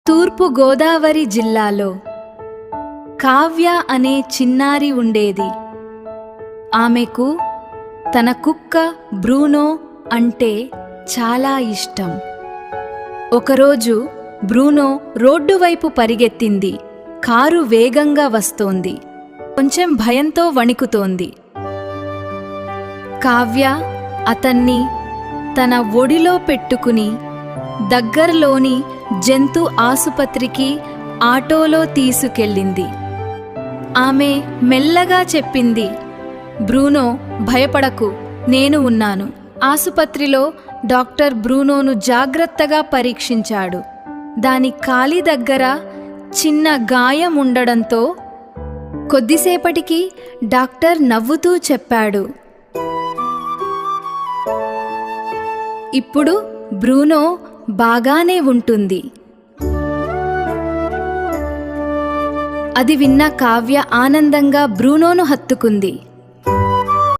తూర్పు గోదావరి జిల్లాలో కావ్య అనే చిన్నారి ఉండేది. ఆమెకు తన కుక్క బ్రూనో అంటే చాలా ఇష్టం. ఒకరోజు బ్రూనో రోడ్డు వైపు పరిగెత్తింది. కారు వేగంగా వస్తోంది. కొంచెం భయంతో వణికుతోంది. కావ్య అతన్ని తన ఒడిలో పెట్టుకుని దగ్గరలోని జంతు ఆసుపత్రికి ఆటోలో తీసుకెళ్ళింది. ఆమె మెల్లగా చెప్పింది, బ్రూనో, భయపడకు, నేను ఉన్నాను. ఆసుపత్రిలో డాక్టర్ బ్రూనోను జాగ్రత్తగా పరీక్షించాడు. దాని కాలి దగ్గర చిన్న గాయం ఉండడంతో కొద్దిసేపటికి డాక్టర్ నవ్వుతూ చెప్పాడు, ఇప్పుడు బ్రూనో బాగానే ఉంటుంది. అది విన్న కావ్య ఆనందంగా బ్రూనోను హత్తుకుంది.